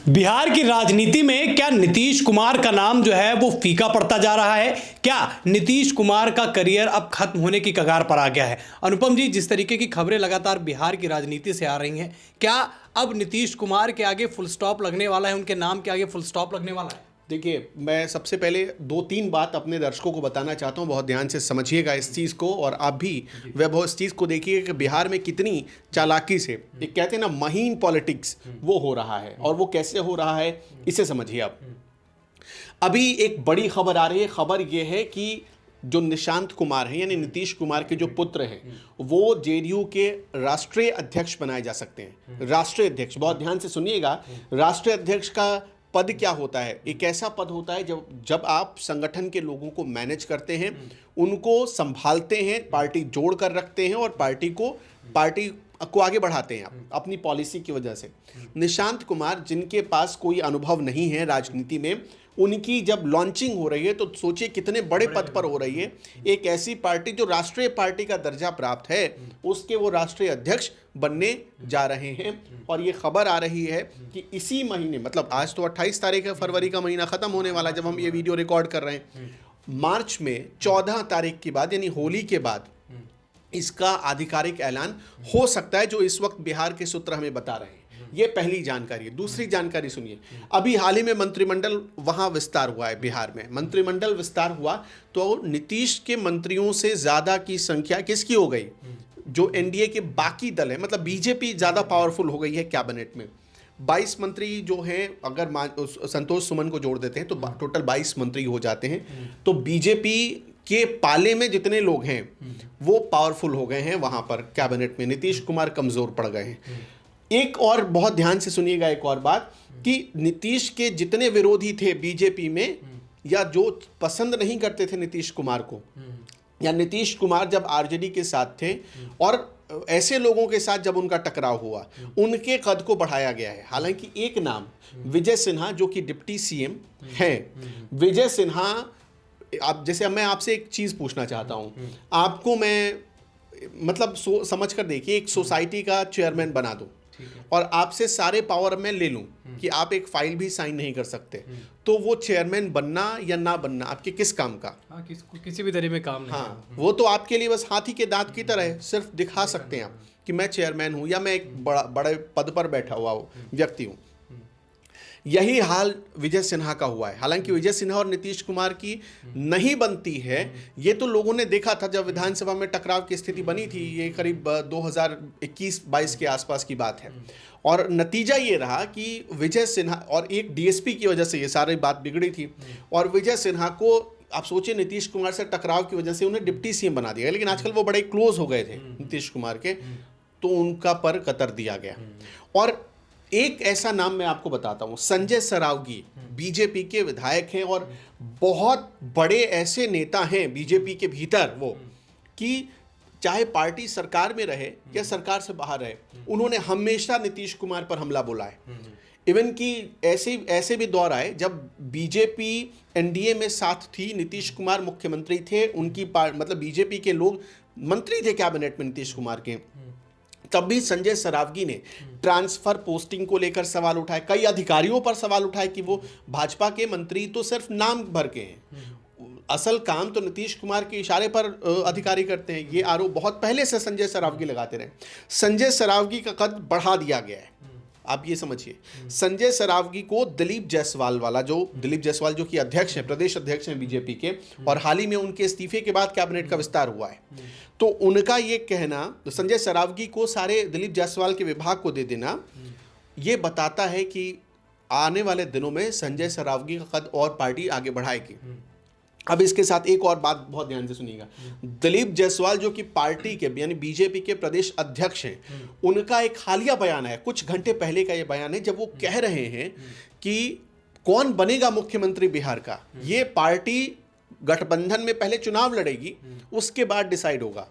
बिहार की राजनीति में क्या नीतीश कुमार का नाम जो है वो फीका पड़ता जा रहा है? क्या नीतीश कुमार का करियर अब खत्म होने की कगार पर आ गया है? अनुपम जी, जिस तरीके की खबरें लगातार बिहार की राजनीति से आ रही हैं, क्या अब नीतीश कुमार के आगे फुल स्टॉप लगने वाला है? उनके नाम के आगे फुल स्टॉप लगने वाला है? देखिए, मैं सबसे पहले दो तीन बात अपने दर्शकों को बताना चाहता हूँ। बहुत ध्यान से समझिएगा इस चीज़ को, और आप भी वैभव इस चीज़ को देखिए कि बिहार में कितनी चालाकी से, एक कहते हैं ना, महीन पॉलिटिक्स वो हो रहा है, और वो कैसे हो रहा है इसे समझिए आप। अभी एक बड़ी खबर आ रही है। खबर ये है कि जो निशांत कुमार है, यानी नीतीश कुमार के जो पुत्र हैं, वो जेडीयू के राष्ट्रीय अध्यक्ष बनाए जा सकते हैं। राष्ट्रीय अध्यक्ष, बहुत ध्यान से सुनिएगा, राष्ट्रीय अध्यक्ष का पद क्या होता है? एक ऐसा पद होता है जब आप संगठन के लोगों को मैनेज करते हैं, उनको संभालते हैं, पार्टी जोड़ कर रखते हैं, और पार्टी को आगे बढ़ाते हैं आप अपनी पॉलिसी की वजह से। निशांत कुमार, जिनके पास कोई अनुभव नहीं है राजनीति में, उनकी जब लॉन्चिंग हो रही है तो सोचिए कितने बड़े पद पर हो रही है। एक ऐसी पार्टी जो राष्ट्रीय पार्टी का दर्जा प्राप्त है, उसके वो राष्ट्रीय अध्यक्ष बनने जा रहे हैं। और ये खबर आ रही है कि इसी महीने, मतलब आज तो 28 तारीख है, फरवरी का महीना खत्म होने वाला है जब हम ये वीडियो रिकॉर्ड कर रहे हैं। मार्च में 14 तारीख के बाद, यानी होली के बाद, इसका आधिकारिक ऐलान हो सकता है, जो इस वक्त बिहार के सूत्र हमें बता रहे हैं। ये पहली जानकारी है। दूसरी जानकारी सुनिए, अभी हाल ही में मंत्रिमंडल वहां विस्तार हुआ है। बिहार में मंत्रिमंडल विस्तार हुआ तो नीतीश के मंत्रियों से ज्यादा की संख्या किसकी हो गई? जो एनडीए के बाकी दल है, मतलब बीजेपी ज्यादा पावरफुल हो गई है कैबिनेट में। 22 मंत्री जो हैं, अगर संतोष सुमन को जोड़ देते हैं तो टोटल 22 मंत्री हो जाते हैं। तो बीजेपी के पाले में जितने लोग हैं वो पावरफुल हो गए हैं वहां पर कैबिनेट में। नीतीश कुमार कमजोर पड़ गए हैं। एक और बहुत ध्यान से सुनिएगा, एक और बात, कि नीतीश के जितने विरोधी थे बीजेपी में, या जो पसंद नहीं करते थे नीतीश कुमार को, या नीतीश कुमार जब आरजेडी के साथ थे, और ऐसे लोगों के साथ जब उनका टकराव हुआ, उनके कद को बढ़ाया गया है। हालांकि एक नाम विजय सिन्हा, जो कि डिप्टी सीएम हैं, विजय सिन्हा, आप जैसे, मैं आपसे एक चीज पूछना चाहता हूं, आपको मैं मतलब समझ कर देखिए, एक सोसाइटी का चेयरमैन बना दूं और आपसे सारे पावर मैं ले लूं कि आप एक फाइल भी साइन नहीं कर सकते, तो वो चेयरमैन बनना या ना बनना आपके किस काम का? किसी भी तरह में काम नहीं। हाँ, वो तो आपके लिए बस हाथी के दांत की तरह है। सिर्फ दिखा सकते हैं आप कि मैं चेयरमैन हूं, या मैं एक बड़े पद पर बैठा हुआ व्यक्ति हूं। यही हाल विजय सिन्हा का हुआ है। हालांकि विजय सिन्हा और नीतीश कुमार की नहीं बनती है, ये तो लोगों ने देखा था जब विधानसभा में टकराव की स्थिति बनी थी। ये करीब 2021-22 के आसपास की बात है, और नतीजा ये रहा कि विजय सिन्हा और एक डीएसपी की वजह से ये सारी बात बिगड़ी थी, और विजय सिन्हा को, आप सोचिए, नीतीश कुमार से टकराव की वजह से उन्हें डिप्टी सीएम बना दिया। लेकिन आजकल वो बड़े क्लोज हो गए थे नीतीश कुमार के, तो उनका पर कतर दिया गया। और एक ऐसा नाम मैं आपको बताता हूं, संजय सरावगी, बीजेपी के विधायक हैं और बहुत बड़े ऐसे नेता हैं बीजेपी के भीतर, वो कि चाहे पार्टी सरकार में रहे या सरकार से बाहर रहे, उन्होंने हमेशा नीतीश कुमार पर हमला बोला है। इवन कि ऐसे भी दौर आए जब बीजेपी एनडीए में साथ थी, नीतीश कुमार मुख्यमंत्री थे, उनकी मतलब बीजेपी के लोग मंत्री थे कैबिनेट में नीतीश कुमार के, तब भी संजय सरावगी ने ट्रांसफर पोस्टिंग को लेकर सवाल उठाए, कई अधिकारियों पर सवाल उठाए कि वो भाजपा के मंत्री तो सिर्फ नाम भर के हैं, असल काम तो नीतीश कुमार के इशारे पर अधिकारी करते हैं। ये आरोप बहुत पहले से संजय सरावगी लगाते रहे। संजय सरावगी का कद बढ़ा दिया गया है। आप ये समझिए, संजय सरावगी को दिलीप जायसवाल जो कि अध्यक्ष हैं, प्रदेश अध्यक्ष हैं बीजेपी के, और हाल ही में उनके इस्तीफे के बाद कैबिनेट का विस्तार हुआ है, तो उनका ये कहना, संजय सरावगी को सारे दिलीप जायसवाल के विभाग को दे देना, ये बताता है कि आने वाले दिनों में संजय सरावगी का कद और पार्टी आगे बढ़ाएगी। अब इसके साथ एक और बात बहुत ध्यान से सुनिएगा, दिलीप जायसवाल जो कि पार्टी के, यानी बीजेपी के प्रदेश अध्यक्ष हैं, उनका एक हालिया बयान है, कुछ घंटे पहले का ये बयान है, जब वो कह रहे हैं कि कौन बनेगा मुख्यमंत्री बिहार का, ये पार्टी गठबंधन में पहले चुनाव लड़ेगी, उसके बाद डिसाइड होगा।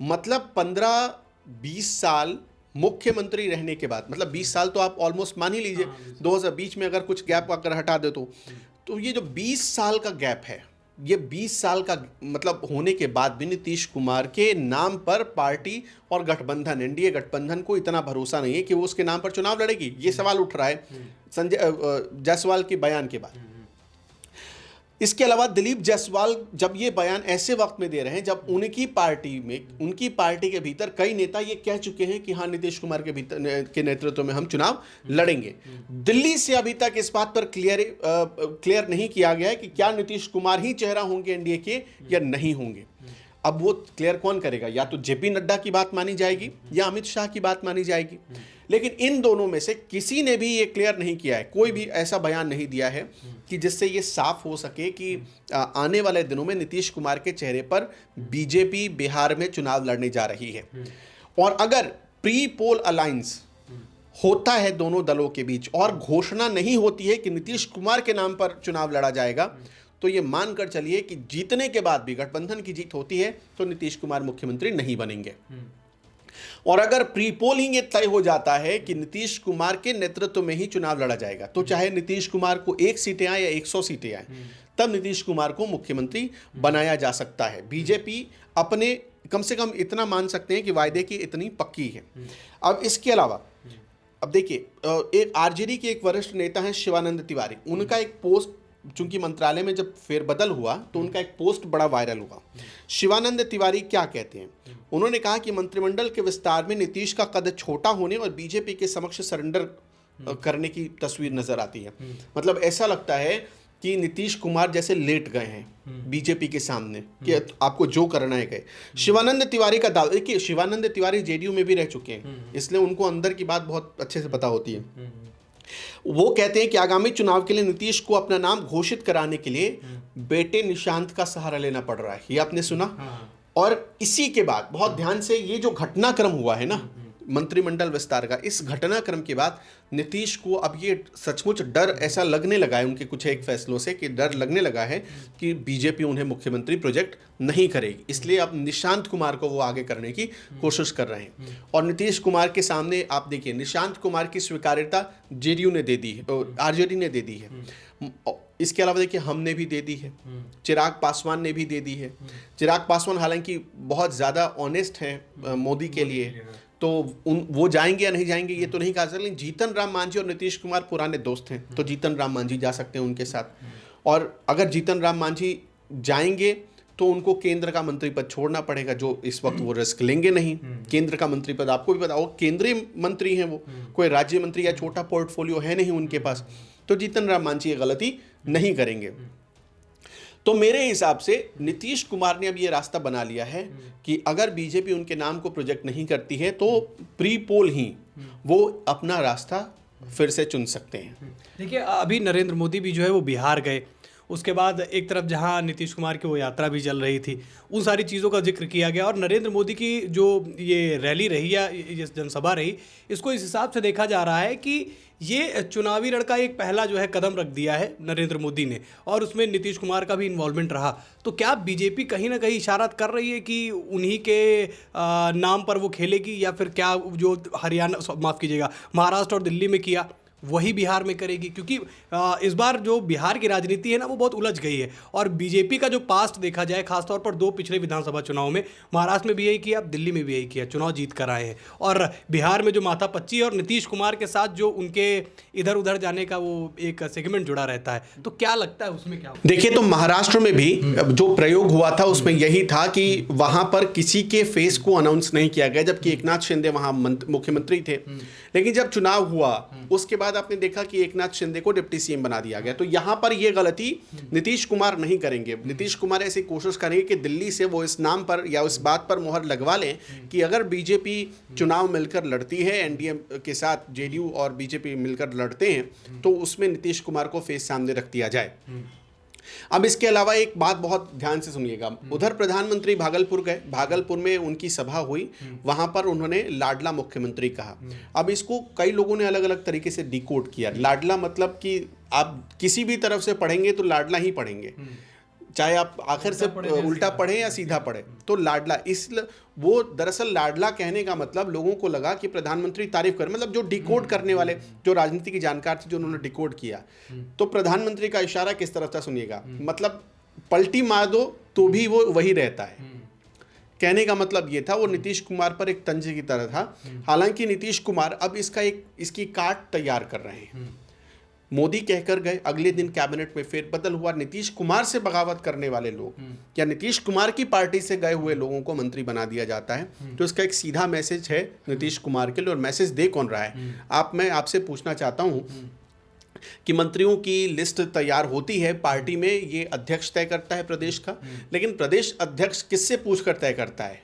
मतलब 15-20 साल मुख्यमंत्री रहने के बाद, मतलब 20 साल तो आप ऑलमोस्ट मान ही लीजिए, 2000 बीच में अगर कुछ गैप अगर हटा दे तो ये जो 20 साल का गैप है, ये 20 साल का मतलब होने के बाद भी नीतीश कुमार के नाम पर पार्टी और गठबंधन, एनडीए गठबंधन को इतना भरोसा नहीं है कि वो उसके नाम पर चुनाव लड़ेगी। ये सवाल उठ रहा है संजय जायसवाल के बयान के बाद। इसके अलावा दिलीप जायसवाल जब ये बयान ऐसे वक्त में दे रहे हैं जब उनकी पार्टी के भीतर कई नेता ये कह चुके हैं कि हाँ, नीतीश कुमार के नेतृत्व में हम चुनाव लड़ेंगे। दिल्ली से अभी तक इस बात पर क्लियर नहीं किया गया है कि क्या नीतीश कुमार ही चेहरा होंगे एनडीए के या नहीं होंगे। अब वो क्लियर कौन करेगा? या तो जेपी नड्डा की बात मानी जाएगी या अमित शाह की बात मानी जाएगी। लेकिन इन दोनों में से किसी ने भी ये क्लियर नहीं किया है, कोई भी ऐसा बयान नहीं दिया है कि जिससे ये साफ हो सके कि आने वाले दिनों में नीतीश कुमार के चेहरे पर बीजेपी बिहार में चुनाव लड़ने जा रही है। और अगर प्री पोल अलायंस होता है दोनों दलों के बीच और घोषणा नहीं होती है कि नीतीश कुमार के नाम पर चुनाव लड़ा जाएगा, तो ये मानकर चलिए कि जीतने के बाद भी गठबंधन की जीत होती है तो नीतीश कुमार मुख्यमंत्री नहीं बनेंगे। और अगर प्री पोलिंग ये तय हो जाता है कि नीतीश कुमार के नेतृत्व में ही चुनाव लड़ा जाएगा, तो चाहे नीतीश कुमार को 1 सीटें आए या 100 सीटें आए, तब नीतीश कुमार को मुख्यमंत्री बनाया जा सकता है। बीजेपी अपने कम से कम इतना मान सकते हैं कि वायदे की इतनी पक्की है। अब इसके अलावा अब देखिए, एक आरजेडी के एक वरिष्ठ नेता हैं शिवानंद तिवारी, उनका एक पोस्ट, चूंकि मंत्रालय में जब फेरबदल हुआ तो उनका एक पोस्ट बड़ा वायरल हुआ। शिवानंद तिवारी क्या कहते हैं? उन्होंने कहा कि मंत्रिमंडल के विस्तार में नीतीश का कद छोटा होने और बीजेपी के समक्ष सरेंडर करने की तस्वीर नजर आती है। मतलब ऐसा लगता है कि नीतीश कुमार जैसे लेट गए हैं बीजेपी के सामने कि आपको जो करना है गए। शिवानंद तिवारी का दावा, देखिए शिवानंद तिवारी जेडीयू में भी रह चुके हैं, इसलिए उनको अंदर की बात बहुत अच्छे से पता होती है। वो कहते हैं कि आगामी चुनाव के लिए नीतीश को अपना नाम घोषित कराने के लिए बेटे निशांत का सहारा लेना पड़ रहा है। ये आपने सुना? और इसी के बाद बहुत ध्यान से, ये जो घटनाक्रम हुआ है ना मंत्रिमंडल विस्तार का, इस घटनाक्रम के बाद नीतीश को अब ये सचमुच डर ऐसा लगने लगा है उनके कुछ एक फैसलों से, कि डर लगने लगा है कि बीजेपी उन्हें मुख्यमंत्री प्रोजेक्ट नहीं करेगी। इसलिए अब निशांत कुमार को वो आगे करने की कोशिश कर रहे हैं। और नीतीश कुमार के सामने आप देखिए, निशांत कुमार की स्वीकार्यता जेडीयू ने दे दी है, आरजेडी ने दे दी है। इसके अलावा देखिए हमने भी दे दी है, चिराग पासवान ने भी दे दी है। चिराग पासवान हालांकि बहुत ज़्यादा ऑनेस्ट हैं मोदी के लिए, तो वो जाएंगे या नहीं जाएंगे ये तो नहीं कहा सकते। लेकिन जीतन राम मांझी और नीतीश कुमार पुराने दोस्त हैं, तो जीतन राम मांझी जा सकते हैं उनके साथ। और अगर जीतन राम मांझी जाएंगे तो उनको केंद्र का मंत्री पद छोड़ना पड़ेगा, जो इस वक्त वो रिस्क लेंगे नहीं। केंद्र का मंत्री पद आपको भी पता, वो केंद्रीय मंत्री हैं, वो कोई राज्य मंत्री या छोटा पोर्टफोलियो है नहीं उनके पास, तो जीतन राम मांझी ये गलती नहीं करेंगे। तो मेरे हिसाब से नीतीश कुमार ने अब ये रास्ता बना लिया है कि अगर बीजेपी उनके नाम को प्रोजेक्ट नहीं करती है तो प्री पोल ही वो अपना रास्ता फिर से चुन सकते हैं। देखिए, अभी नरेंद्र मोदी भी जो है वो बिहार गए, उसके बाद एक तरफ जहां नीतीश कुमार की वो यात्रा भी चल रही थी, उन सारी चीज़ों का जिक्र किया गया। और नरेंद्र मोदी की जो ये रैली रही या ये जनसभा रही, इसको इस हिसाब से देखा जा रहा है कि ये चुनावी लड़का एक पहला जो है कदम रख दिया है नरेंद्र मोदी ने, और उसमें नीतीश कुमार का भी इन्वॉल्वमेंट रहा। तो क्या बीजेपी कहीं ना कहीं इशारा कर रही है कि उन्हीं के नाम पर वो खेलेगी, या फिर क्या जो हरियाणा, माफ़ कीजिएगा, महाराष्ट्र और दिल्ली में किया वही बिहार में करेगी? क्योंकि इस बार जो बिहार की राजनीति है ना वो बहुत उलझ गई है। और बीजेपी का जो पास्ट देखा जाए, खासतौर पर 2 पिछले विधानसभा चुनाव में, महाराष्ट्र में भी यही किया, दिल्ली में भी यही किया, चुनाव जीत कर आए हैं। और बिहार में जो माथापच्ची और नीतीश कुमार के साथ जो उनके इधर उधर जाने का वो एक सेगमेंट जुड़ा रहता है, तो क्या लगता है उसमें क्या? देखिए, तो महाराष्ट्र में भी जो प्रयोग हुआ था उसमें यही था कि वहां पर किसी के फेस को अनाउंस नहीं किया गया, जबकि एकनाथ शिंदे वहां मुख्यमंत्री थे। लेकिन जब चुनाव हुआ उसके बाद आपने देखा कि एकनाथ शिंदे को डिप्टी सीएम बना दिया गया। तो यहां पर यह गलती नीतीश कुमार नहीं करेंगे। नीतीश कुमार ऐसी कोशिश करेंगे कि दिल्ली से वो इस नाम पर या उस बात पर मोहर लगवा लें कि अगर बीजेपी चुनाव मिलकर लड़ती है, एनडीए के साथ जेडीयू और बीजेपी मिलकर लड़ते हैं, तो उसमें नीतीश कुमार को फेस सामने रख दिया जाए। अब इसके अलावा एक बात बहुत ध्यान से सुनिएगा, उधर प्रधानमंत्री भागलपुर गए, भागलपुर में उनकी सभा हुई, वहां पर उन्होंने लाडला मुख्यमंत्री कहा। अब इसको कई लोगों ने अलग अलग तरीके से डिकोड किया। लाडला मतलब कि आप किसी भी तरफ से पढ़ेंगे तो लाडला ही पढ़ेंगे, चाहे आप आखिर से उल्टा पढ़ें या सीधा पढ़ें, तो लाडला। वो दरअसल लाडला कहने का मतलब लोगों को लगा कि प्रधानमंत्री तारीफ कर, मतलब जो डिकोड करने वाले, जो राजनीति की जानकार थे, जो उन्होंने डिकोड किया। तो प्रधानमंत्री का इशारा किस तरफ था सुनिएगा, मतलब पलटी मार दो तो भी वो वही रहता है। कहने का मतलब ये था, वो नीतीश कुमार पर एक तंज की तरह था। हालांकि नीतीश कुमार अब इसकी काट तैयार कर रहे हैं। मोदी कहकर गए, अगले दिन कैबिनेट में फेरबदल हुआ। नीतीश कुमार से बगावत करने वाले लोग या नीतीश कुमार की पार्टी से गए हुए लोगों को मंत्री बना दिया जाता है। तो इसका एक सीधा मैसेज है नीतीश कुमार के लिए, और मैसेज दे कौन रहा है? मैं आपसे पूछना चाहता हूं कि मंत्रियों की लिस्ट तैयार होती है पार्टी में, ये अध्यक्ष तय करता है प्रदेश का, लेकिन प्रदेश अध्यक्ष किससे पूछकर तय करता है?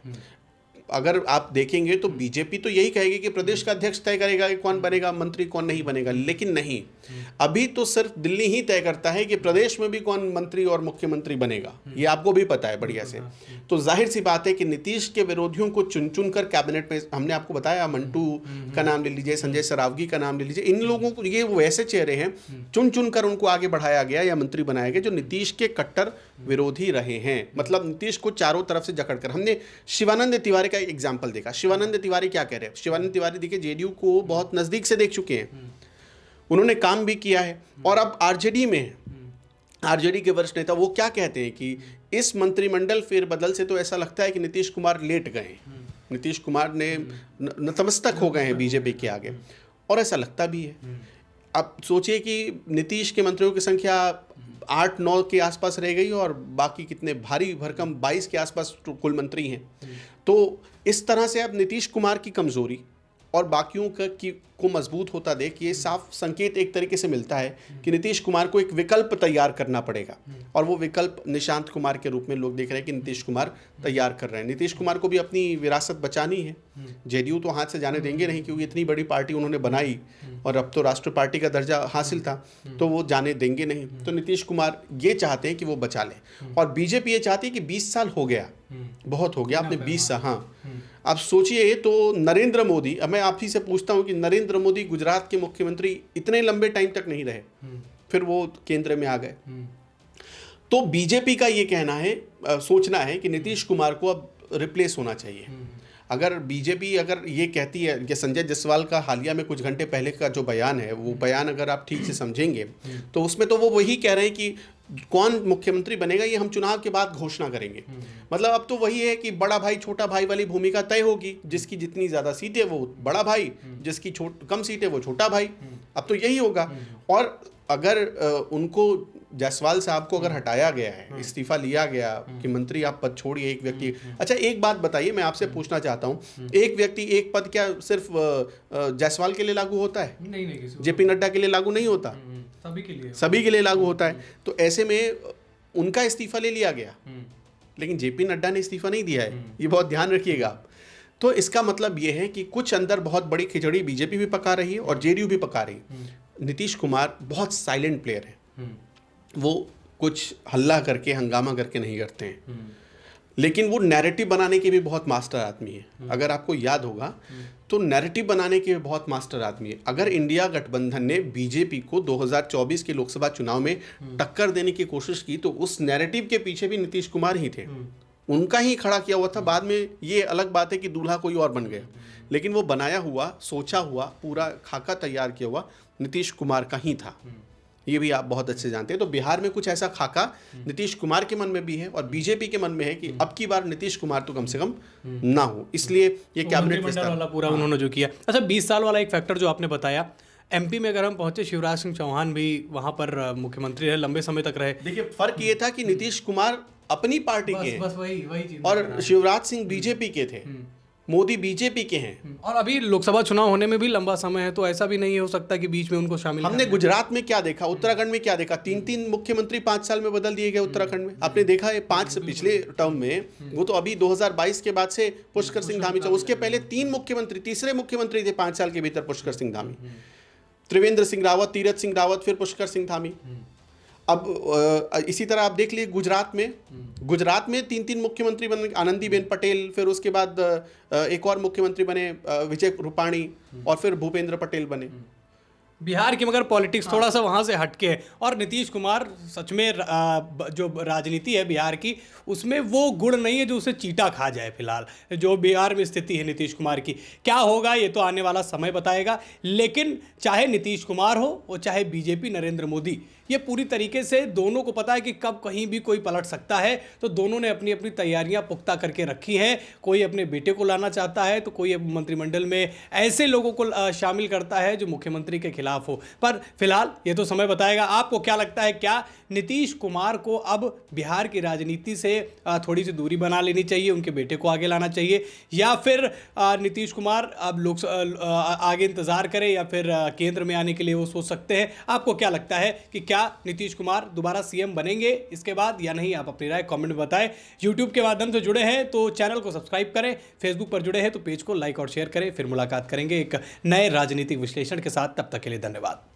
अगर आप देखेंगे तो बीजेपी तो यही कहेगी कि प्रदेश का अध्यक्ष तय करेगा कि कौन बनेगा मंत्री, कौन नहीं बनेगा। लेकिन नहीं, अभी तो सिर्फ दिल्ली ही तय करता है कि प्रदेश में भी कौन मंत्री और मुख्यमंत्री बनेगा। ये आपको भी पता है बढ़िया से। तो जाहिर सी बात है कि नीतीश के विरोधियों को चुन चुन कर कैबिनेट में, हमने आपको बताया, मंटू का नाम ले लीजिए, संजय सरावगी का नाम ले लीजिए, इन लोगों को, ये वो ऐसे चेहरे हैं चुन चुन कर उनको आगे बढ़ाया गया या मंत्री बनाया गया जो नीतीश के कट्टर विरोधी रहे हैं। मतलब नीतीश को चारों तरफ से जकड़ कर। हमने शिवानंद तिवारी का एग्जाम्पल देखा। शिवानंद तिवारी क्या कह रहे हैं? शिवानंद तिवारी देखिए जेडीयू को बहुत नजदीक से देख चुके हैं, उन्होंने काम भी किया है, और अब आरजेडी में है। आरजेडी के वरिष्ठ नेता वो क्या कहते हैं कि इस मंत्रिमंडल फेरबदल से तो ऐसा लगता है कि नीतीश कुमार लेट गए, नीतीश कुमार ने नतमस्तक हो गए हैं बीजेपी के आगे, और ऐसा लगता भी है। अब सोचिए कि नीतीश के मंत्रियों की संख्या 8-9 के आसपास रह गई और बाकी कितने भारी भरकम 22 के आसपास कुल मंत्री हैं। तो इस तरह से अब नीतीश कुमार की कमजोरी और बाकियों को मजबूत होता देख ये साफ संकेत एक तरीके से मिलता है कि नीतीश कुमार को एक विकल्प तैयार करना पड़ेगा, और वो विकल्प निशांत कुमार के रूप में लोग देख रहे हैं कि नीतीश कुमार तैयार कर रहे हैं। नीतीश कुमार को भी अपनी विरासत बचानी है, जेडीयू तो हाथ से जाने देंगे नहीं, क्योंकि इतनी बड़ी पार्टी उन्होंने बनाई और अब तो राष्ट्र पार्टी का दर्जा हासिल था, तो वो जाने देंगे नहीं। तो नीतीश कुमार ये चाहते हैं कि वो बचा लें, और बीजेपी ये चाहती है कि 20 साल हो गया, बहुत हो गया आपने 20 साल। हाँ, अब सोचिए तो नरेंद्र मोदी, अब मैं आप ही से पूछता हूं कि नरेंद्र मोदी गुजरात के मुख्यमंत्री इतने लंबे टाइम तक नहीं रहे, फिर वो केंद्र में आ गए। तो बीजेपी का ये कहना है, सोचना है कि नीतीश कुमार को अब रिप्लेस होना चाहिए। अगर बीजेपी अगर ये कहती है कि संजय जायसवाल का हालिया में कुछ घंटे पहले का जो बयान है, वो बयान अगर आप ठीक से समझेंगे तो उसमें तो वो वही कह रहे हैं कि कौन मुख्यमंत्री बनेगा ये हम चुनाव के बाद घोषणा करेंगे। मतलब अब तो वही है कि बड़ा भाई छोटा भाई वाली भूमिका तय होगी, जिसकी जितनी ज़्यादा सीटें वो बड़ा भाई, जिसकी कम सीटें वो छोटा भाई। अब तो यही होगा। और अगर उनको जायसवाल साहब को अगर हटाया गया है, इस्तीफा लिया गया कि मंत्री आप पद छोड़िए, एक व्यक्ति, अच्छा एक बात बताइए, मैं आपसे पूछना चाहता हूँ, एक व्यक्ति एक पद क्या सिर्फ जायसवाल के लिए लागू होता है? नहीं, जेपी नड्डा के लिए लागू नहीं होता, सभी के लिए लागू होता है। तो ऐसे में उनका इस्तीफा ले लिया गया, लेकिन जेपी नड्डा ने इस्तीफा नहीं दिया है, ये बहुत ध्यान रखिएगा आप। तो इसका मतलब ये है कि कुछ अंदर बहुत बड़ी खिचड़ी बीजेपी भी पका रही है और जेडीयू भी पका रही है। नीतीश कुमार बहुत साइलेंट प्लेयर है, वो कुछ हल्ला करके हंगामा करके नहीं करते हैं, लेकिन वो नैरेटिव बनाने के भी बहुत मास्टर आदमी है। अगर आपको याद होगा तो नैरेटिव बनाने के भी बहुत मास्टर आदमी है। अगर इंडिया गठबंधन ने बीजेपी को 2024 के लोकसभा चुनाव में टक्कर देने की कोशिश की तो उस नैरेटिव के पीछे भी नीतीश कुमार ही थे, उनका ही खड़ा किया हुआ था। बाद में ये अलग बात है कि दूल्हा कोई और बन गया, लेकिन वो बनाया हुआ, सोचा हुआ, पूरा खाका तैयार किया हुआ नीतीश कुमार का ही था। ये भी आप बहुत अच्छे जानते हैं। तो बिहार में कुछ ऐसा खाका नीतीश कुमार के मन में भी है और बीजेपी के मन में है कि अब की बार नीतीश कुमार तो कम से कम ना हो, इसलिए ये कैबिनेट विस्तार वाला पूरा उन्होंने जो किया। अच्छा, 20 साल वाला एक फैक्टर जो आपने बताया, एमपी में अगर हम पहुंचे, शिवराज सिंह चौहान भी वहां पर मुख्यमंत्री रहे, लंबे समय तक रहे। देखिए फर्क ये था कि नीतीश कुमार अपनी पार्टी के बस वही चीज, और शिवराज सिंह बीजेपी के थे, मोदी बीजेपी के हैं। और अभी लोकसभा चुनाव होने में भी लंबा समय है, तो ऐसा भी नहीं हो सकता कि बीच में उनको शामिल। हमने गुजरात में क्या देखा, उत्तराखंड में क्या देखा, 3-3 मुख्यमंत्री 5 साल में बदल दिए गए उत्तराखंड में। आपने देखा है 5 से पिछले टर्म में, वो तो अभी 2022 के बाद से पुष्कर सिंह धामी था, उसके पहले 3 मुख्यमंत्री, तीसरे मुख्यमंत्री थे 5 साल के भीतर पुष्कर सिंह धामी, त्रिवेंद्र सिंह रावत, तीरथ सिंह रावत, फिर पुष्कर सिंह धामी। अब इसी तरह आप देख लीजिए गुजरात में 3-3 मुख्यमंत्री बने, आनंदीबेन पटेल, फिर उसके बाद एक और मुख्यमंत्री बने विजय रूपाणी, और फिर भूपेंद्र पटेल बने। बिहार की मगर पॉलिटिक्स थोड़ा सा वहाँ से हटके है और नीतीश कुमार सच में जो राजनीति है बिहार की उसमें वो गुण नहीं है जो उसे चीटा खा जाए। फिलहाल जो बिहार में स्थिति है नीतीश कुमार की, क्या होगा ये तो आने वाला समय बताएगा। लेकिन चाहे नीतीश कुमार हो और चाहे बीजेपी नरेंद्र मोदी, ये पूरी तरीके से दोनों को पता है कि कब कहीं भी कोई पलट सकता है। तो दोनों ने अपनी अपनी तैयारियां पुख्ता करके रखी हैं। कोई अपने बेटे को लाना चाहता है तो कोई मंत्रिमंडल में ऐसे लोगों को शामिल करता है जो मुख्यमंत्री के खिलाफ हो। पर फिलहाल ये तो समय बताएगा। आपको क्या लगता है, क्या नीतीश कुमार को अब बिहार की राजनीति से थोड़ी सी दूरी बना लेनी चाहिए, उनके बेटे को आगे लाना चाहिए, या फिर नीतीश कुमार अब लोग आगे इंतजार करें, या फिर केंद्र में आने के लिए वो सोच सकते हैं? आपको क्या लगता है कि क्या नीतीश कुमार दोबारा सीएम बनेंगे इसके बाद या नहीं? आप अपनी राय कमेंट में बताएं। यूट्यूब के माध्यम से जुड़े हैं तो चैनल को सब्सक्राइब करें, फेसबुक पर जुड़े हैं तो पेज को लाइक और शेयर करें। फिर मुलाकात करेंगे एक नए राजनीतिक विश्लेषण के साथ। तब तक के लिए धन्यवाद।